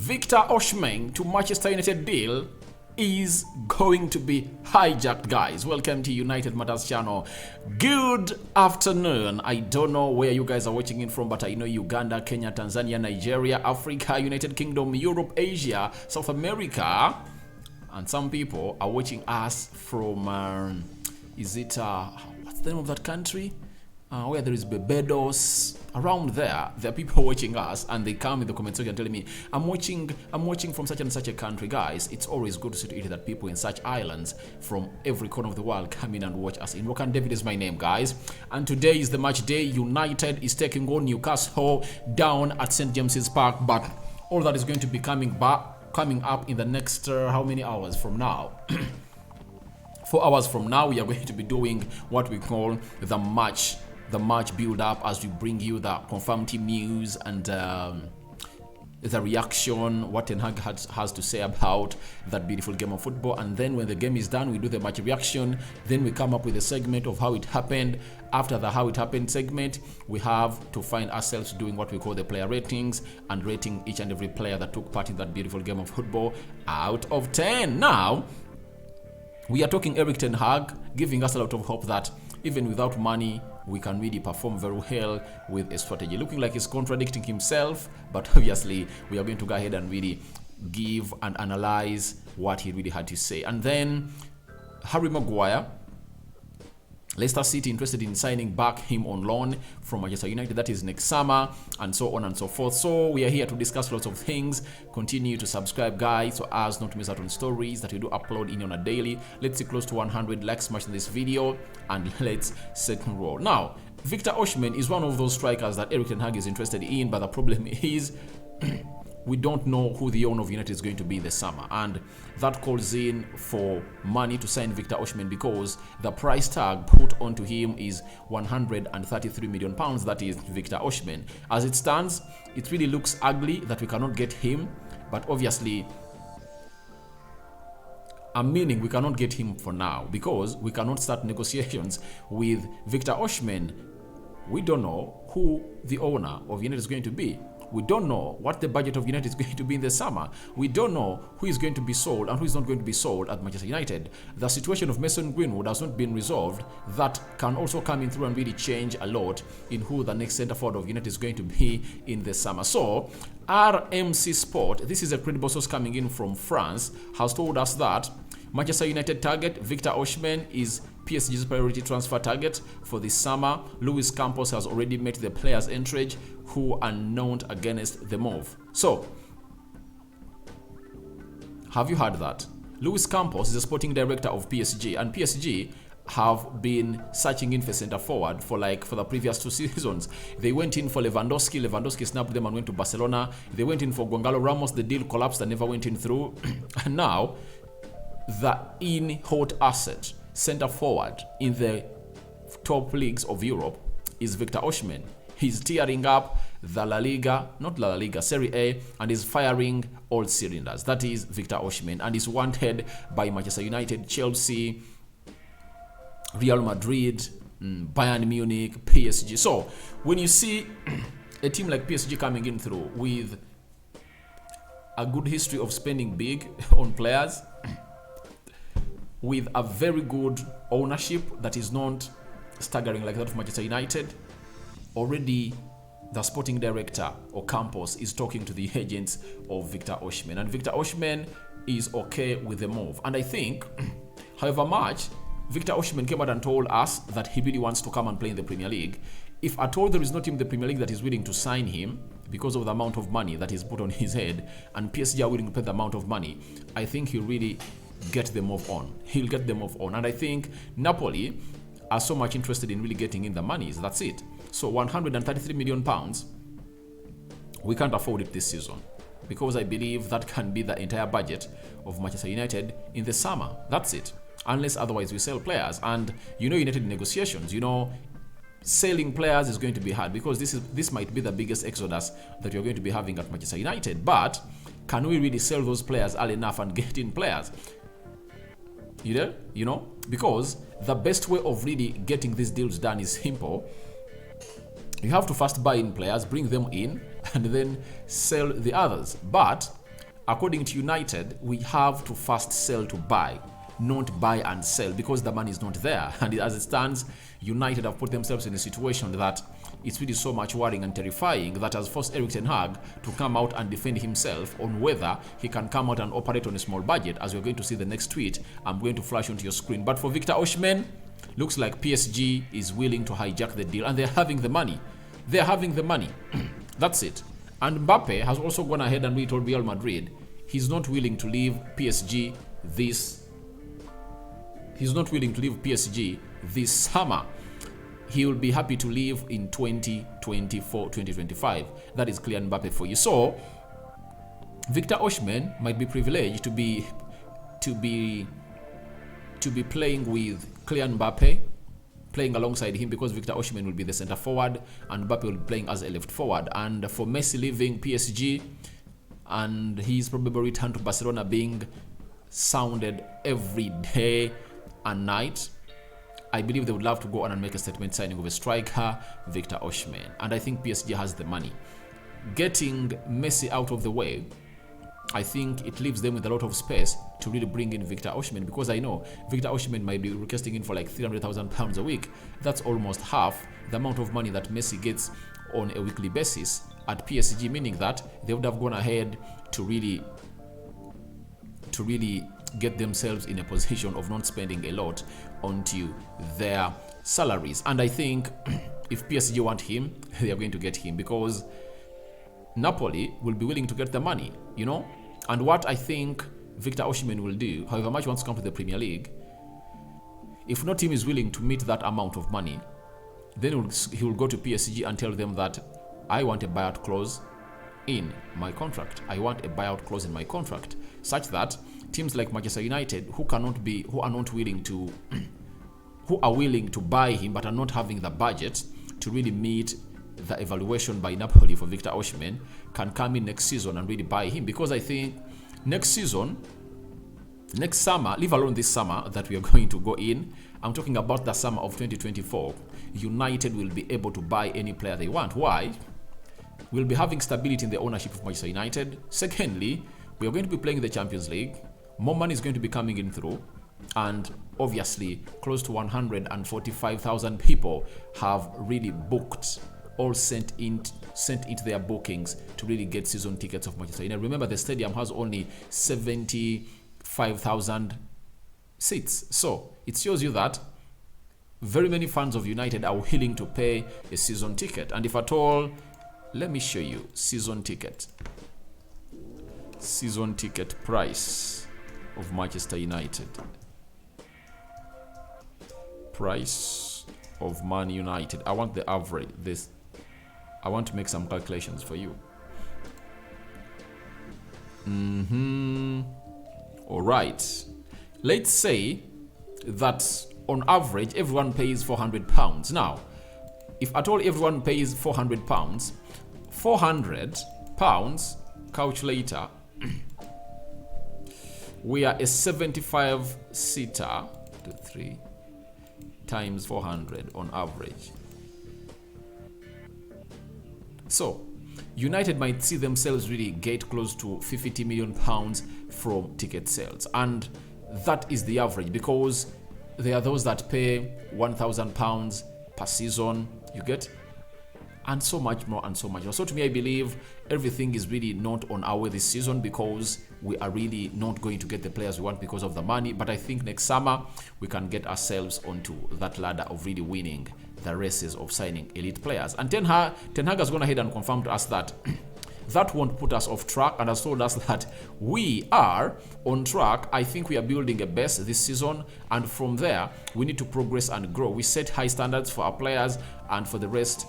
Victor Osimhen to Manchester United deal is going to be hijacked, guys. Welcome to United Matters channel. Good afternoon. I don't know where you guys are watching in from, but I know Uganda, Kenya, Tanzania, Nigeria, Africa, United Kingdom, Europe, Asia, South America, and some people are watching us from what's the name of that country where there is Barbados? Around there are people watching us, and they come in the comment section telling me, I'm watching from such and such a country. Guys, it's always good to see that people in such islands from every corner of the world come in and watch us. In Rokan David is my name, guys, and today is the match day. United is taking on Newcastle down at St. James's Park, but all that is going to be coming up in the next how many hours from now? 4 hours from now, we are going to be doing what we call the match build up, as we bring you the confirmed team news and the reaction, what Ten Hag has to say about that beautiful game of football. And then when the game is done, we do the match reaction. Then we come up with a segment of how it happened. After the how it happened segment, we have to find ourselves doing what we call the player ratings and rating each and every player that took part in that beautiful game of football out of 10. Now, we are talking Erik Ten Hag, giving us a lot of hope that even without money, we can really perform very well with a strategy. Looking like he's contradicting himself, but obviously we are going to go ahead and really give and analyze what he really had to say. And then Harry Maguire, Leicester City interested in signing back him on loan from Manchester United. That is next summer, and so on and so forth. So we are here to discuss lots of things. Continue to subscribe, guys, so as not to miss out on stories that we do upload in on a daily. Let's see close to 100 likes smash in this video, and let's set and roll. Now, Victor Osimhen is one of those strikers that Erik Ten Hag is interested in, but the problem is we don't know who the owner of United is going to be in the summer, and that calls in for money to sign Victor Osimhen, because the price tag put onto him is 133 million pounds. That is Victor Osimhen. As it stands, it really looks ugly that we cannot get him, but obviously meaning we cannot get him for now because we cannot start negotiations with Victor Osimhen. We don't know who the owner of United is going to be. We don't know what the budget of United is going to be in the summer. We don't know who is going to be sold and who is not going to be sold at Manchester United. The situation of Mason Greenwood has not been resolved. That can also come in through and really change a lot in who the next centre forward of United is going to be in the summer. So, RMC Sport, this is a credible source coming in from France, has told us that Manchester United target Victor Osimhen is PSG's priority transfer target for this summer. Luis Campos has already met the players' entourage who are known against the move. So, have you heard that? Luis Campos is the sporting director of PSG, and PSG have been searching in for centre forward for the previous 2 seasons. They went in for Lewandowski snapped them and went to Barcelona. They went in for Gonzalo Ramos, the deal collapsed and never went in through. And now, the in-hot asset centre forward in the top leagues of Europe is Victor Osimhen. He's tearing up Serie A, and is firing all cylinders. That is Victor Osimhen, and is wanted by Manchester United, Chelsea, Real Madrid, Bayern Munich, PSG. So when you see a team like PSG coming in through with a good history of spending big on players, with a very good ownership that is not staggering like that of Manchester United, already the sporting director or Campos is talking to the agents of Victor Osimhen, and Victor Osimhen is okay with the move. And I think, however much Victor Osimhen came out and told us that he really wants to come and play in the Premier League, if at all there is no team in the Premier League that is willing to sign him because of the amount of money that is put on his head, and PSG are willing to pay the amount of money, I think he'll really get the move on. He'll get the move on. And I think Napoli are so much interested in really getting in the monies. That's it. So 133 million pounds, we can't afford it this season, because I believe that can be the entire budget of Manchester United in the summer. That's it. Unless otherwise we sell players. And United negotiations, selling players is going to be hard, because this might be the biggest exodus that you're going to be having at Manchester United. But can we really sell those players early enough and get in players? Because the best way of really getting these deals done is simple. You have to first buy in players, bring them in, and then sell the others. But according to United, we have to first sell to buy, not buy and sell, because the money is not there. And as it stands, United have put themselves in a situation that it's really so much worrying and terrifying that has forced Erik ten Hag to come out and defend himself on whether he can come out and operate on a small budget, as we're going to see the next tweet I'm going to flash onto your screen. But for Victor Osimhen, looks like PSG is willing to hijack the deal, and they're having the money. They're having the money. That's it. And Mbappe has also gone ahead and told Real Madrid he's not willing to leave PSG this summer. He will be happy to leave in 2024, 2025. That is Kylian Mbappe for you. So Victor Osimhen might be privileged to be playing with Kylian Mbappe, playing alongside him, because Victor Osimhen will be the center forward and Mbappe will be playing as a left forward. And for Messi leaving PSG and his probable return to Barcelona being sounded every day and night, I believe they would love to go on and make a statement signing of a striker, Victor Osimhen. And I think PSG has the money. Getting Messi out of the way, I think it leaves them with a lot of space to really bring in Victor Osimhen, because I know Victor Osimhen might be requesting in for like £300,000 a week. That's almost half the amount of money that Messi gets on a weekly basis at PSG, meaning that they would have gone ahead to really get themselves in a position of not spending a lot onto their salaries. And I think if PSG want him, they are going to get him, because Napoli will be willing to get the money, you know. And what I think Victor Osimhen will do, however much he wants to come to the Premier League, if no team is willing to meet that amount of money, then he will go to PSG and tell them that I want a buyout clause in my contract. I want a buyout clause in my contract, such that teams like Manchester United, who are willing to buy him but are not having the budget to really meet the evaluation by Napoli for Victor Osimhen, can come in next season and really buy him. Because I think next summer, leave alone this summer that we are going to go in, I'm talking about the summer of 2024, United will be able to buy any player they want. Why? We'll be having stability in the ownership of Manchester United. Secondly, we are going to be playing the Champions League. More money is going to be coming in through. And obviously, close to 145,000 people have really booked, all sent into their bookings to really get season tickets of Manchester United. Remember, the stadium has only 75,000 seats. So it shows you that very many fans of United are willing to pay a season ticket. And if at all, let me show you season ticket price of Manchester United. Price of Man United. I want the average. I want to make some calculations for you. All right. Let's say that on average everyone pays £400. Now, if at all everyone pays £400, £400 calculator, we are a 75 seater, 3 times 400 on average. So United might see themselves really get close to £50 million from ticket sales, and that is the average, because there are those that pay £1,000 per season, you get, and so much more and so much more. So to me, I believe everything is really not on our way this season, because we are really not going to get the players we want because of the money. But I think next summer we can get ourselves onto that ladder of really winning the races of signing elite players. And Ten Hag has gone ahead and confirmed to us that that won't put us off track, and has told us that we are on track. I think we are building a base this season, and from there we need to progress and grow. We set high standards for our players, and for the rest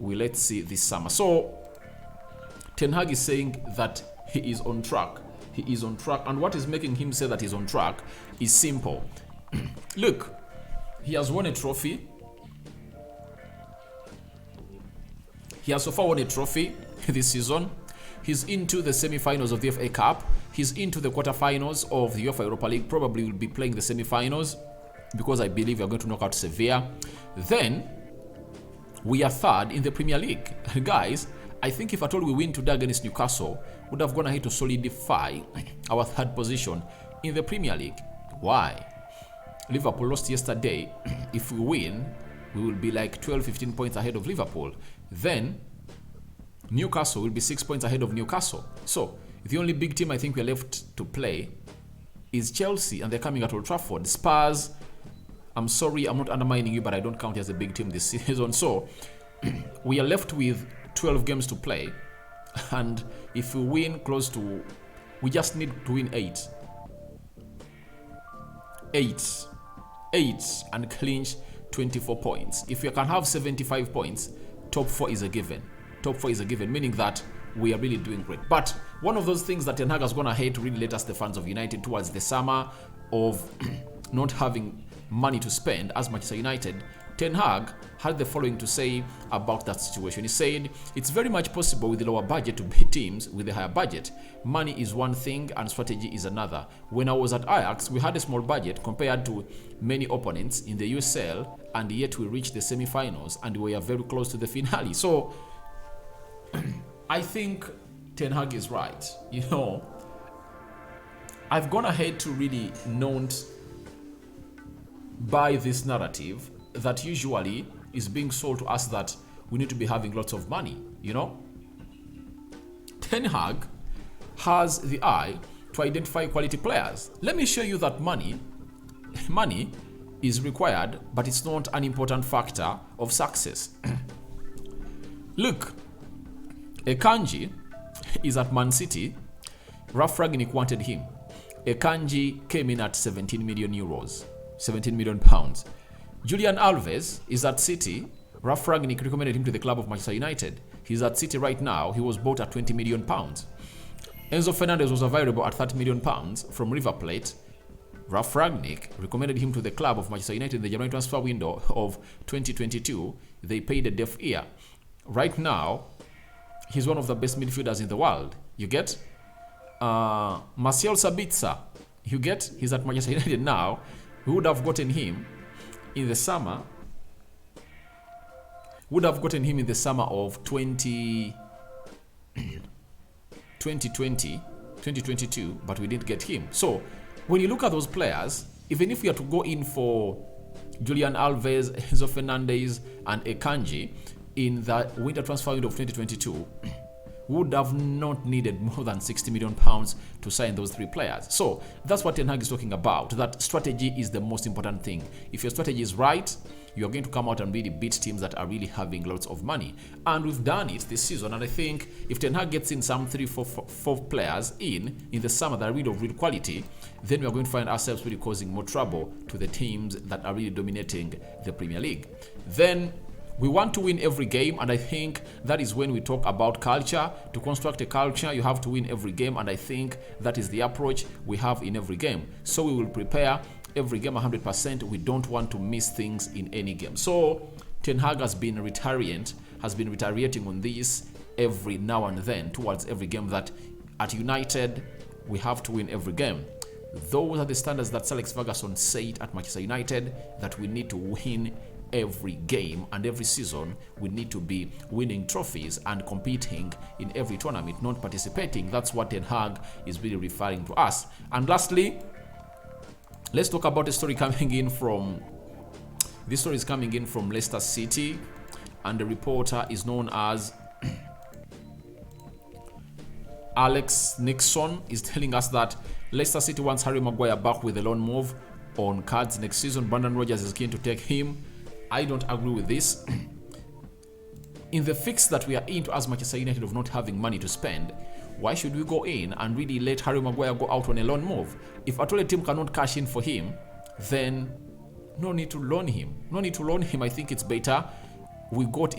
let's see this summer. So Ten Hag is saying that he is on track. He is on track, and what is making him say that he's on track is simple. Look, he has won a trophy. He has so far won a trophy this season. He's into the semi-finals of the FA Cup. He's into the quarter-finals of the UEFA Europa League. Probably will be playing the semi-finals, because I believe we are going to knock out Sevilla. Then we are third in the Premier League. Guys, I think if at all we win today against Newcastle, would have gone ahead to solidify our third position in the Premier League. Why? Liverpool lost yesterday. If we win, we will be like 12-15 points ahead of Liverpool. Then Newcastle will be 6 points ahead of Newcastle. So the only big team I think we're left to play is Chelsea, and they're coming at Old Trafford. Spurs, I'm sorry, I'm not undermining you, but I don't count as a big team this season. So we are left with 12 games to play, and if we win we just need to win 8 and clinch 24 points. If we can have 75 points, top 4 is a given. Top 4 is a given, meaning that we are really doing great. But one of those things that Ten Hag has gone ahead to really let us, the fans of United, towards the summer of not having money to spend as Manchester United, Ten Hag had the following to say about that situation. He said, it's very much possible with the lower budget to beat teams with a higher budget. Money is one thing and strategy is another. When I was at Ajax, we had a small budget compared to many opponents in the USL, and yet we reached the semi-finals and we are very close to the finale. So I think Ten Hag is right. You know, I've gone ahead to really not buy this narrative that usually is being sold to us that we need to be having lots of money, you know. Ten Hag has the eye to identify quality players. Let me show you that money is required, but it's not an important factor of success. Look, Akanji is at Man City. Ralf Rangnick wanted him. Akanji came in at 17 million euros, 17 million pounds. Julian Alves is at City. Ralf Rangnick recommended him to the club of Manchester United. He's at City right now. He was bought at 20 million pounds. Enzo Fernandez was available at 30 million pounds from River Plate. Ralf Rangnick recommended him to the club of Manchester United in the January transfer window of 2022. They paid a deaf ear. Right now, he's one of the best midfielders in the world. You get? Marcel Sabitzer. You get? He's at Manchester United now. We would have gotten him in the summer. Would have gotten him in the summer of 2022, but we didn't get him. So when you look at those players, even if we are to go in for Julian Alves, Enzo Fernandez, and Akanji in the winter transfer window of 2022, would have not needed more than 60 million pounds to sign those 3 players. So that's what Ten Hag is talking about, that strategy is the most important thing. If your strategy is right, you're going to come out and really beat teams that are really having lots of money. And we've done it this season, and I think if Ten Hag gets in some 3-4 players in the summer that are really of real quality, then we're going to find ourselves really causing more trouble to the teams that are really dominating the Premier League. Then we want to win every game, and I think that is when we talk about culture. To construct a culture, you have to win every game, and I think that is the approach we have in every game. So we will prepare every game 100%. We don't want to miss things in any game. So Ten Hag has been reiterating on this every now and then towards every game, that at United we have to win every game. Those are the standards that Sir Alex Ferguson said at Manchester United, that we need to win every game, and every season we need to be winning trophies and competing in every tournament, not participating. That's what Ten Hag is really referring to us. And lastly, let's talk about a story coming in from Leicester City, and the reporter is known as Alex Nixon. Is telling us that Leicester City wants Harry Maguire back with a loan move on cards next season. Brendan Rodgers is keen to take him. I don't agree with this. In the fix that we are into as Manchester United of not having money to spend, why should we go in and really let Harry Maguire go out on a loan move? If at all a team cannot cash in for him, then no need to loan him. I think it's better we got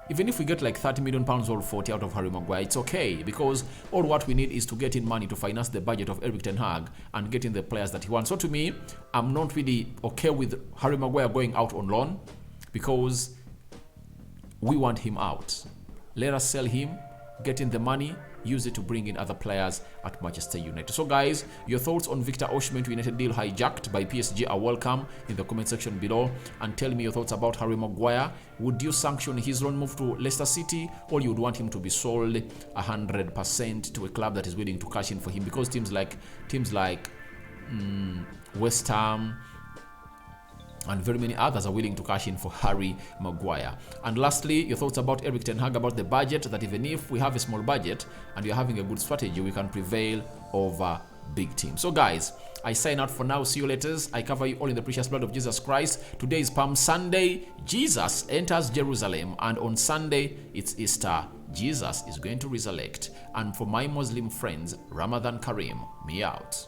even if we get like 30 million pounds or 40 out of Harry Maguire, it's okay, because all what we need is to get in money to finance the budget of Erik ten Hag and get in the players that he wants. So to me, I'm not really okay with Harry Maguire going out on loan, because we want him out. Let us sell him get in the money, use it to bring in other players at Manchester United. So guys, your thoughts on Victor Osimhen to United deal hijacked by PSG are welcome in the comment section below, and tell me your thoughts about Harry Maguire. Would you sanction his loan move to Leicester City, or you would want him to be sold 100% to a club that is willing to cash in for him? Because teams like West Ham and very many others are willing to cash in for Harry Maguire. And lastly, your thoughts about Erik ten Hag, about the budget, that even if we have a small budget and you're having a good strategy, we can prevail over big teams. So guys, I sign out for now. See you later. I cover you all in the precious blood of Jesus Christ. Today is Palm Sunday. Jesus enters Jerusalem, and on Sunday it's Easter. Jesus is going to resurrect. And for my Muslim friends, Ramadan Kareem. Me out.